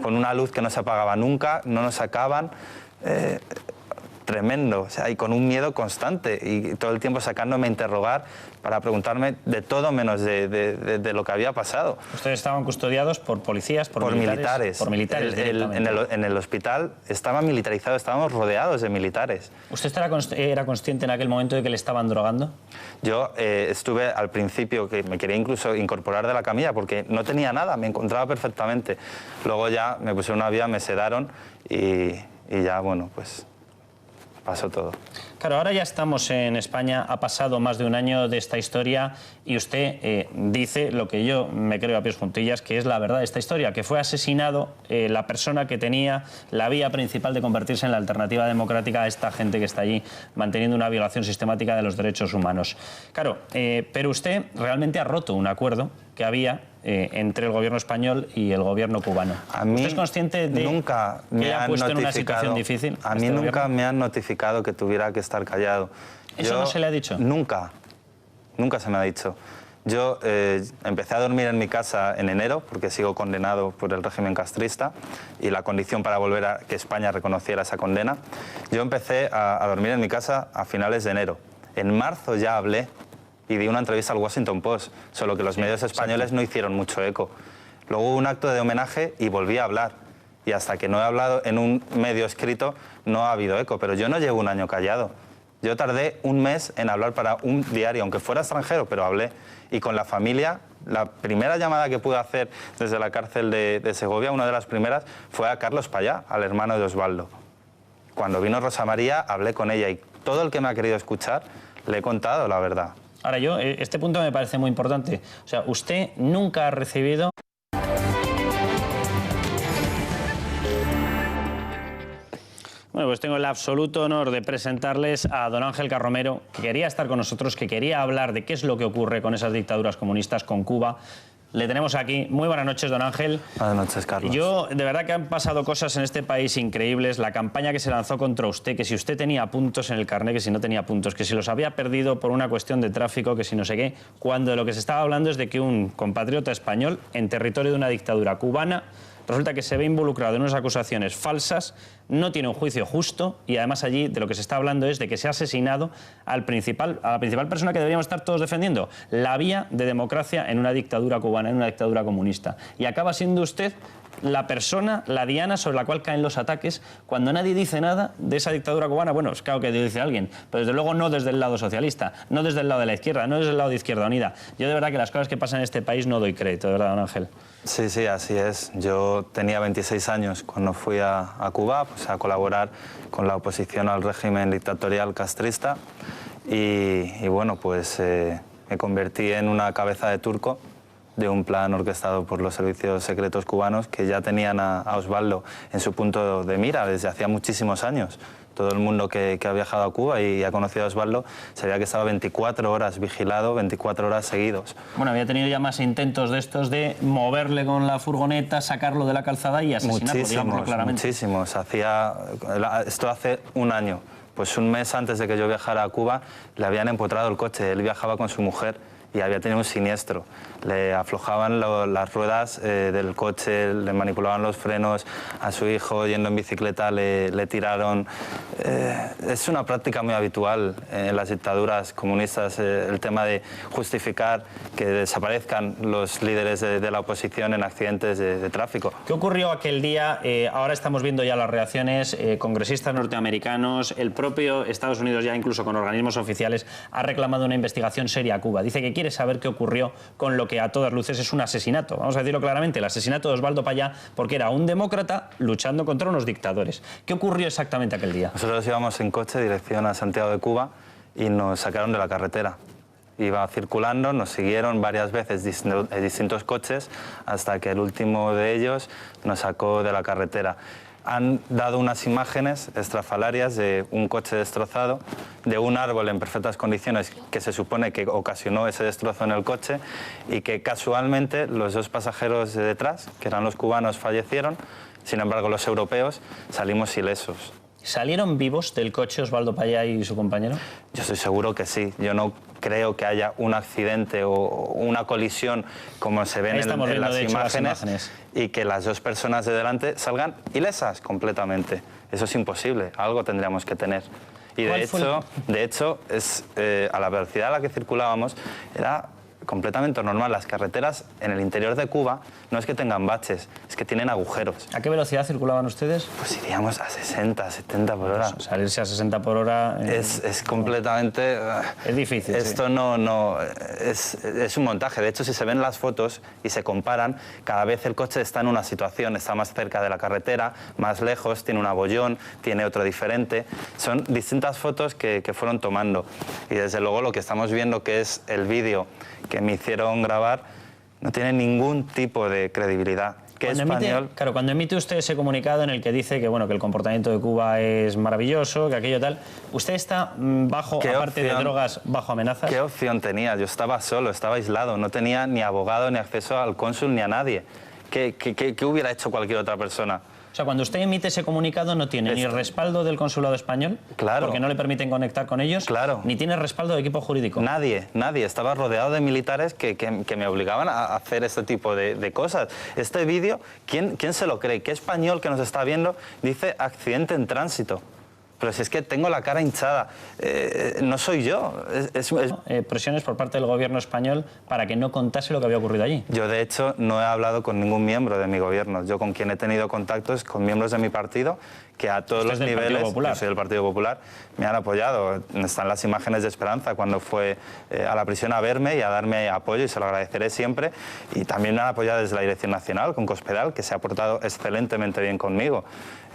con una luz que no se apagaba nunca, no nos sacaban. Tremendo, o sea, y con un miedo constante y todo el tiempo sacándome a interrogar para preguntarme de todo menos de lo que había pasado. ¿Ustedes estaban custodiados por policías, por militares? Por militares. En el hospital estaba militarizado, estábamos rodeados de militares. ¿Usted era consciente en aquel momento de que le estaban drogando? Yo estuve al principio, que me quería incluso incorporar de la camilla porque no tenía nada, me encontraba perfectamente. Luego ya me pusieron una vía, me sedaron y ya, bueno, pues... pasó todo. Claro, ahora ya estamos en España, ha pasado más de un año de esta historia y usted dice lo que yo me creo a pies juntillas, que es la verdad de esta historia, que fue asesinado la persona que tenía la vía principal de convertirse en la alternativa democrática a esta gente que está allí manteniendo una violación sistemática de los derechos humanos. Claro, pero usted realmente ha roto un acuerdo que había entre el gobierno español y el gobierno cubano. ¿Usted es consciente de nunca que le ha puesto en una situación difícil? A mí nunca me han notificado que tuviera que estar callado. ¿Eso no se le ha dicho? Nunca se me ha dicho. Yo empecé a dormir en mi casa en enero porque sigo condenado por el régimen castrista y la condición para volver a que España reconociera esa condena. Yo empecé a dormir en mi casa a finales de enero. En marzo ya hablé y di una entrevista al Washington Post, solo que los medios españoles no hicieron mucho eco. Luego hubo un acto de homenaje y volví a hablar. Y hasta que no he hablado en un medio escrito no ha habido eco, pero yo no llevo un año callado. Yo tardé un mes en hablar para un diario, aunque fuera extranjero, pero hablé. Y con la familia, la primera llamada que pude hacer desde la cárcel de Segovia, una de las primeras, fue a Carlos Payá, al hermano de Osvaldo. Cuando vino Rosa María, hablé con ella y todo el que me ha querido escuchar, le he contado la verdad. Ahora yo, este punto me parece muy importante. O sea, usted nunca ha recibido... Bueno, pues tengo el absoluto honor de presentarles a don Ángel Carromero, que quería estar con nosotros, que quería hablar de qué es lo que ocurre con esas dictaduras comunistas, con Cuba. Le tenemos aquí. Muy buenas noches, don Ángel. Buenas noches, Carlos. Yo, de verdad que han pasado cosas en este país increíbles. La campaña que se lanzó contra usted, que si usted tenía puntos en el carnet, que si no tenía puntos, que si los había perdido por una cuestión de tráfico, que si no sé qué, cuando de lo que se estaba hablando es de que un compatriota español en territorio de una dictadura cubana resulta que se ve involucrado en unas acusaciones falsas, no tiene un juicio justo y además allí de lo que se está hablando es de que se ha asesinado a la principal persona que deberíamos estar todos defendiendo, la vía de democracia en una dictadura cubana, en una dictadura comunista. Y acaba siendo usted la persona, la diana sobre la cual caen los ataques cuando nadie dice nada de esa dictadura cubana. Bueno, es claro que dice alguien, pero desde luego no desde el lado socialista, no desde el lado de la izquierda, no desde el lado de Izquierda Unida. Yo de verdad que las cosas que pasan en este país no doy crédito, de verdad, don Ángel. Sí, sí, así es. Yo tenía 26 años cuando fui a Cuba pues, a colaborar con la oposición al régimen dictatorial castrista y bueno, pues me convertí en una cabeza de turco de un plan orquestado por los servicios secretos cubanos que ya tenían a Osvaldo en su punto de mira desde hacía muchísimos años. Todo el mundo que ha viajado a Cuba y ha conocido a Osvaldo sabía que estaba 24 horas vigilado, 24 horas seguidos. Bueno, había tenido ya más intentos de estos de moverle con la furgoneta, sacarlo de la calzada y asesinarlo, digámoslo claramente. Muchísimos. Esto hace un año. Pues un mes antes de que yo viajara a Cuba le habían empotrado el coche. Él viajaba con su mujer y había tenido un siniestro. Le aflojaban las ruedas del coche, le manipulaban los frenos, a su hijo yendo en bicicleta le tiraron. Es una práctica muy habitual en las dictaduras comunistas, el tema de justificar que desaparezcan los líderes de la oposición en accidentes de tráfico. ¿Qué ocurrió aquel día? Ahora estamos viendo ya las reacciones, congresistas norteamericanos, el propio Estados Unidos ya incluso con organismos oficiales ha reclamado una investigación seria a Cuba. Dice que quiere saber qué ocurrió con lo que a todas luces es un asesinato. Vamos a decirlo claramente, el asesinato de Osvaldo Payá porque era un demócrata luchando contra unos dictadores. ¿Qué ocurrió exactamente aquel día? Nosotros íbamos en coche dirección a Santiago de Cuba y nos sacaron de la carretera. Iba circulando, nos siguieron varias veces distintos coches hasta que el último de ellos nos sacó de la carretera. Han dado unas imágenes estrafalarias de un coche destrozado, de un árbol en perfectas condiciones que se supone que ocasionó ese destrozo en el coche y que casualmente los dos pasajeros de detrás, que eran los cubanos, fallecieron. Sin embargo, los europeos salimos ilesos. ¿Salieron vivos del coche Osvaldo Payá y su compañero? Yo estoy seguro que sí. Yo no creo que haya un accidente o una colisión como se ven en las imágenes y que las dos personas de delante salgan ilesas completamente. Eso es imposible. Algo tendríamos que tener. Y de hecho a la velocidad a la que circulábamos era completamente normal. Las carreteras en el interior de Cuba no es que tengan baches, es que tienen agujeros. ¿A qué velocidad circulaban ustedes? Pues iríamos a 60, 70 por hora. Pues salirse a 60 por hora... Es completamente... Es difícil. Esto sí. Es un montaje. De hecho, si se ven las fotos y se comparan, cada vez el coche está en una situación, está más cerca de la carretera, más lejos, tiene un abollón, tiene otro diferente. Son distintas fotos que fueron tomando. Y desde luego lo que estamos viendo, que es el vídeo que me hicieron grabar, no tiene ningún tipo de credibilidad. Cuando emite usted ese comunicado en el que dice que, bueno, que el comportamiento de Cuba es maravilloso, que aquello tal, ¿usted está aparte de drogas, bajo amenazas? ¿Qué opción tenía? Yo estaba solo, estaba aislado, no tenía ni abogado, ni acceso al cónsul, ni a nadie. ¿Qué hubiera hecho cualquier otra persona? O sea, cuando usted emite ese comunicado no tiene ni respaldo del consulado español, claro, porque no le permiten conectar con ellos, claro, ni tiene respaldo de equipo jurídico. Nadie. Estaba rodeado de militares que me obligaban a hacer este tipo de cosas. Este vídeo, ¿quién se lo cree? ¿Qué español que nos está viendo dice accidente en tránsito? Pero si es que tengo la cara hinchada, no soy yo. Presiones por parte del gobierno español para que no contase lo que había ocurrido allí. Yo, de hecho, no he hablado con ningún miembro de mi gobierno. Yo con quien he tenido contactos con miembros de mi partido que a todos los niveles, yo soy del Partido Popular, me han apoyado. Están las imágenes de Esperanza cuando fue a la prisión a verme y a darme apoyo, y se lo agradeceré siempre. Y también me han apoyado desde la Dirección Nacional, con Cospedal, que se ha portado excelentemente bien conmigo.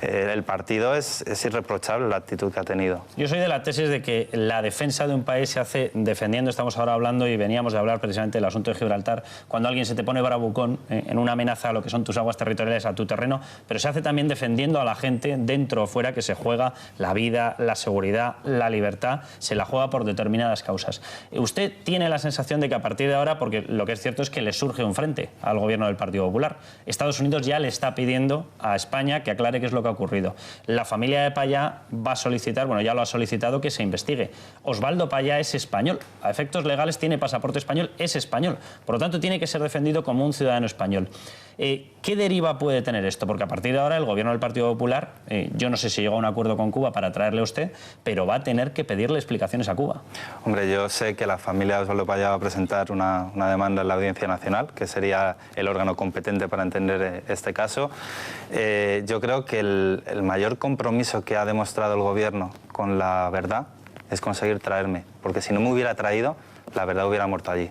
El partido es irreprochable la actitud que ha tenido. Yo soy de la tesis de que la defensa de un país se hace defendiendo. Estamos ahora hablando y veníamos de hablar precisamente del asunto de Gibraltar, cuando alguien se te pone bravucón en una amenaza a lo que son tus aguas territoriales, a tu terreno, pero se hace también defendiendo a la gente dentro o fuera que se juega la vida, la seguridad, la libertad, se la juega por determinadas causas. Usted tiene la sensación de que a partir de ahora, porque lo que es cierto es que le surge un frente al gobierno del Partido Popular, Estados Unidos ya le está pidiendo a España que aclare qué es lo que ha ocurrido. La familia de Payá va a solicitar, bueno, ya lo ha solicitado, que se investigue. Osvaldo Payá es español, a efectos legales tiene pasaporte español, es español, por lo tanto tiene que ser defendido como un ciudadano español. ¿Qué deriva puede tener esto? Porque a partir de ahora el gobierno del Partido Popular, yo no sé si llega a un acuerdo con Cuba para traerle a usted, pero va a tener que pedirle explicaciones a Cuba. Hombre, yo sé que la familia de Osvaldo Payá va a presentar una demanda en la Audiencia Nacional, que sería el órgano competente para entender este caso. Yo creo que el mayor compromiso que ha demostrado el gobierno con la verdad es conseguir traerme, porque si no me hubiera traído, la verdad hubiera muerto allí.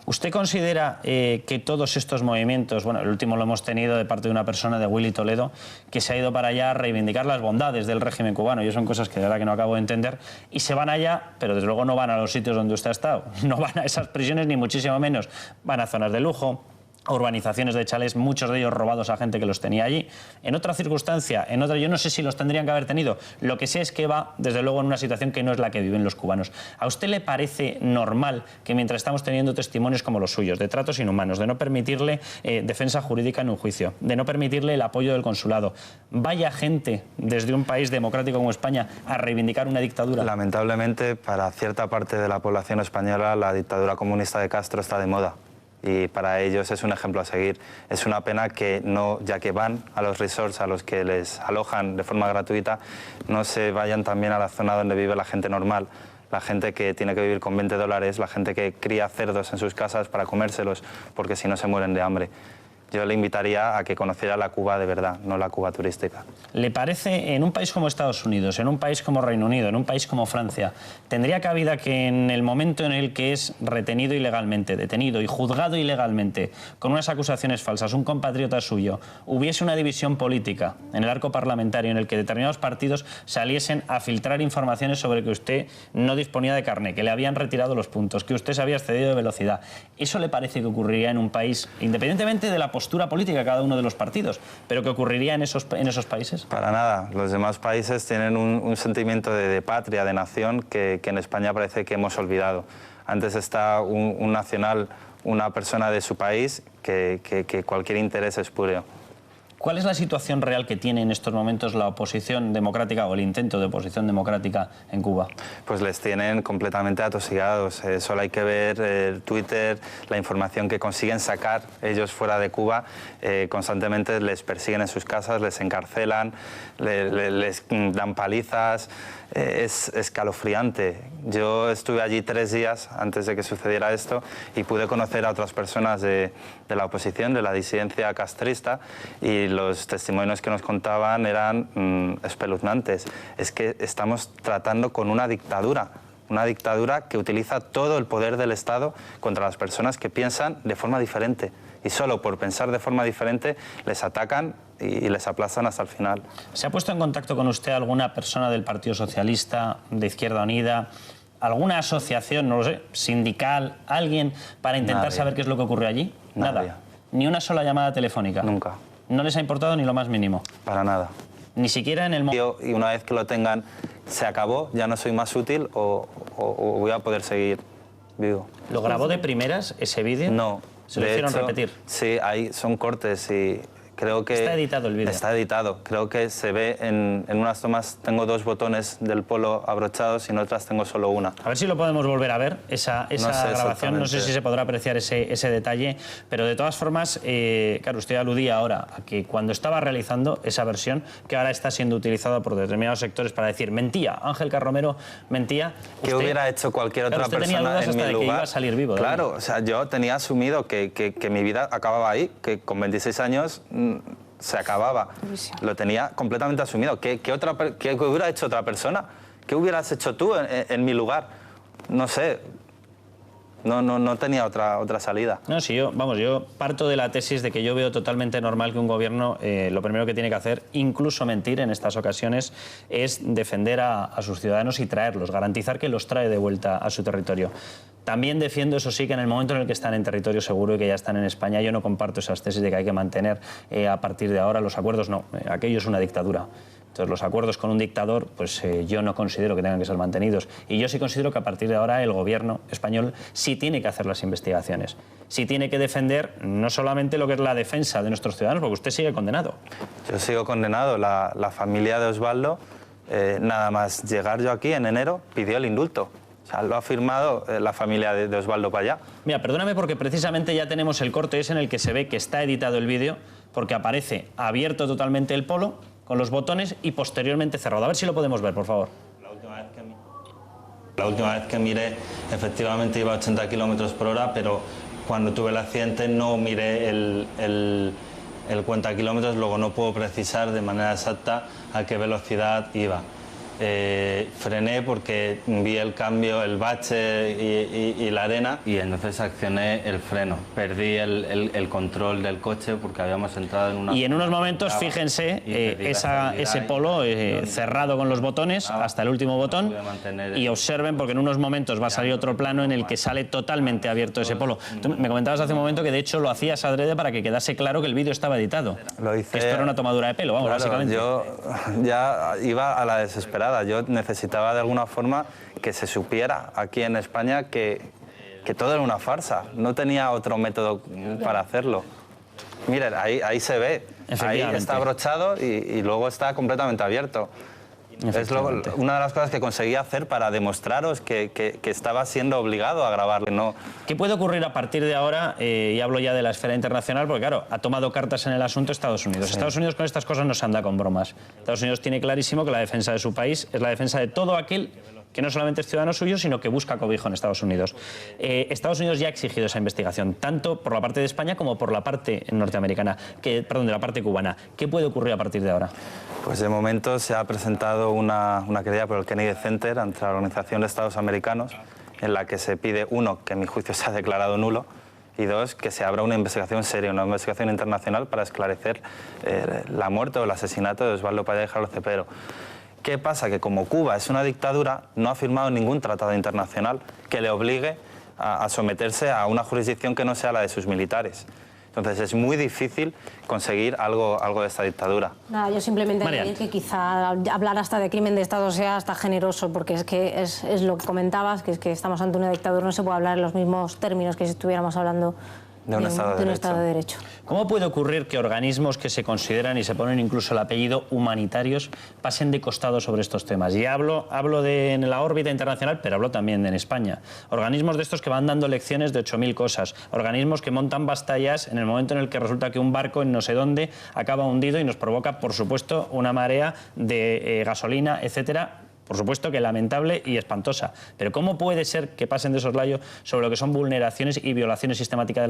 ¿Usted considera que todos estos movimientos, bueno, el último lo hemos tenido de parte de una persona, de Willy Toledo, que se ha ido para allá a reivindicar las bondades del régimen cubano, y son cosas que de verdad que no acabo de entender, y se van allá, pero desde luego no van a los sitios donde usted ha estado, no van a esas prisiones ni muchísimo menos, van a zonas de lujo, urbanizaciones de chalés, muchos de ellos robados a gente que los tenía allí. En otra circunstancia, en otra, yo no sé si los tendrían que haber tenido. Lo que sé es que va, desde luego, en una situación que no es la que viven los cubanos. ¿A usted le parece normal que mientras estamos teniendo testimonios como los suyos, de tratos inhumanos, de no permitirle defensa jurídica en un juicio, de no permitirle el apoyo del consulado, vaya gente desde un país democrático como España a reivindicar una dictadura? Lamentablemente, para cierta parte de la población española, la dictadura comunista de Castro está de moda. Y para ellos es un ejemplo a seguir. Es una pena que no, ya que van a los resorts a los que les alojan de forma gratuita, no se vayan también a la zona donde vive la gente normal, la gente que tiene que vivir con $20, la gente que cría cerdos en sus casas para comérselos, porque si no se mueren de hambre. Yo le invitaría a que conociera la Cuba de verdad, no la Cuba turística. ¿Le parece, en un país como Estados Unidos, en un país como Reino Unido, en un país como Francia, tendría cabida que en el momento en el que es retenido ilegalmente, detenido y juzgado ilegalmente, con unas acusaciones falsas, un compatriota suyo, hubiese una división política en el arco parlamentario en el que determinados partidos saliesen a filtrar informaciones sobre que usted no disponía de carné, que le habían retirado los puntos, que usted se había excedido de velocidad? ¿Eso le parece que ocurriría en un país, independientemente de la postura política de cada uno de los partidos, pero que ocurriría en esos países? Para nada. Los demás países tienen un sentimiento de patria, de nación, que en España parece que hemos olvidado. Antes está un nacional, una persona de su país, que cualquier interés es espúreo. ¿Cuál es la situación real que tiene en estos momentos la oposición democrática o el intento de oposición democrática en Cuba? Pues les tienen completamente atosigados. Solo hay que ver Twitter, la información que consiguen sacar ellos fuera de Cuba. Constantemente les persiguen en sus casas, les encarcelan, les dan palizas. Es escalofriante. Yo estuve allí 3 días antes de que sucediera esto y pude conocer a otras personas de la oposición, de la disidencia castrista, y los testimonios que nos contaban eran espeluznantes. Es que estamos tratando con una dictadura que utiliza todo el poder del Estado contra las personas que piensan de forma diferente. Y solo por pensar de forma diferente les atacan y les aplastan hasta el final. ¿Se ha puesto en contacto con usted alguna persona del Partido Socialista, de Izquierda Unida, alguna asociación, no lo sé, sindical, alguien, para intentar saber qué es lo que ocurrió allí? Nada. Ni una sola llamada telefónica. Nunca. ¿No les ha importado ni lo más mínimo? Para nada. Ni siquiera en el momento. Y una vez que lo tengan, se acabó, ya no soy más útil o voy a poder seguir vivo. ¿Lo grabó de primeras ese vídeo? No. ¿Se lo hicieron repetir? Sí, son cortes y creo que... ¿Está editado el vídeo? Está editado. Creo que se ve en unas tomas, tengo 2 botones del polo abrochados y en otras tengo solo una. A ver si lo podemos volver a ver, esa grabación. No sé si se podrá apreciar ese detalle, pero de todas formas, claro, usted aludía ahora a que cuando estaba realizando esa versión, que ahora está siendo utilizada por determinados sectores para decir mentía, Ángel Carromero mentía. ¿Qué hubiera hecho cualquier otra persona tenía dudas en hasta mi de lugar? Que iba a salir vivo. Claro, o sea, yo tenía asumido que mi vida acababa ahí, que con 26 años se acababa, lo tenía completamente asumido. ¿Qué hubiera hecho otra persona? ¿Qué hubieras hecho tú en mi lugar? No sé. No tenía otra salida. No, sí, yo parto de la tesis de que yo veo totalmente normal que un gobierno lo primero que tiene que hacer, incluso mentir en estas ocasiones, es defender a sus ciudadanos y traerlos, garantizar que los trae de vuelta a su territorio. También defiendo, eso sí, que en el momento en el que están en territorio seguro y que ya están en España, yo no comparto esas tesis de que hay que mantener a partir de ahora los acuerdos. No, aquello es una dictadura. Entonces, los acuerdos con un dictador, pues yo no considero que tengan que ser mantenidos. Y yo sí considero que a partir de ahora el gobierno español sí tiene que hacer las investigaciones. Sí tiene que defender no solamente lo que es la defensa de nuestros ciudadanos, porque usted sigue condenado. Yo sigo condenado. La familia de Osvaldo, nada más llegar yo aquí en enero, pidió el indulto. O sea, lo ha firmado la familia de Osvaldo Payá. Mira, perdóname porque precisamente ya tenemos el corte ese en el que se ve que está editado el vídeo, porque aparece abierto totalmente el polo, con los botones y posteriormente cerrado. A ver si lo podemos ver, por favor. La última vez que miré, efectivamente iba a 80 kilómetros por hora, pero cuando tuve el accidente no miré el cuenta kilómetros, luego no puedo precisar de manera exacta a qué velocidad iba. Frené porque vi el cambio, el bache y la arena, y entonces accioné el freno. Perdí el control del coche porque habíamos entrado en una... Y en unos momentos, fíjense, ese polo cerrado con los botones hasta el último botón, y observen porque en unos momentos va a salir otro plano en el que sale totalmente abierto ese polo. Tú me comentabas hace un momento que de hecho lo hacías adrede para que quedase claro que el vídeo estaba editado. Lo hice... Esto era una tomadura de pelo, vamos, claro, básicamente. Yo ya iba a la desesperada. Yo necesitaba de alguna forma que se supiera aquí en España que todo era una farsa. No tenía otro método para hacerlo. Miren, ahí se ve. Ahí está abrochado y luego está completamente abierto. Es una de las cosas que conseguí hacer para demostraros que estaba siendo obligado a grabarlo. No. ¿Qué puede ocurrir a partir de ahora? Y hablo ya de la esfera internacional, porque claro, ha tomado cartas en el asunto Estados Unidos. Sí. Estados Unidos con estas cosas no se anda con bromas. Estados Unidos tiene clarísimo que la defensa de su país es la defensa de todo aquel que no solamente es ciudadano suyo, sino que busca cobijo en Estados Unidos. Estados Unidos ya ha exigido esa investigación, tanto por la parte de España como por la parte norteamericana, de la parte cubana. ¿Qué puede ocurrir a partir de ahora? Pues de momento se ha presentado una querella por el Kennedy Center ante la Organización de Estados Americanos, en la que se pide, uno, que en mi juicio se ha declarado nulo, y dos, que se abra una investigación seria, una investigación internacional para esclarecer la muerte o el asesinato de Osvaldo Payá y Carlos Cepero. ¿Qué pasa? Que como Cuba es una dictadura, no ha firmado ningún tratado internacional que le obligue a someterse a una jurisdicción que no sea la de sus militares. Entonces es muy difícil conseguir algo de esta dictadura. Nada, yo simplemente decir que quizá hablar hasta de crimen de Estado sea hasta generoso, porque es que es lo que comentabas, que es que estamos ante una dictadura, no se puede hablar en los mismos términos que si estuviéramos hablando de un Estado de Derecho. ¿Cómo puede ocurrir que organismos que se consideran y se ponen incluso el apellido humanitarios pasen de costado sobre estos temas? Y hablo en la órbita internacional, pero hablo también en España. Organismos de estos que van dando lecciones de 8.000 cosas. Organismos que montan batallas en el momento en el que resulta que un barco en no sé dónde acaba hundido y nos provoca, por supuesto, una marea de gasolina, etcétera. Por supuesto que lamentable y espantosa. Pero ¿cómo puede ser que pasen de soslayo sobre lo que son vulneraciones y violaciones sistemáticas de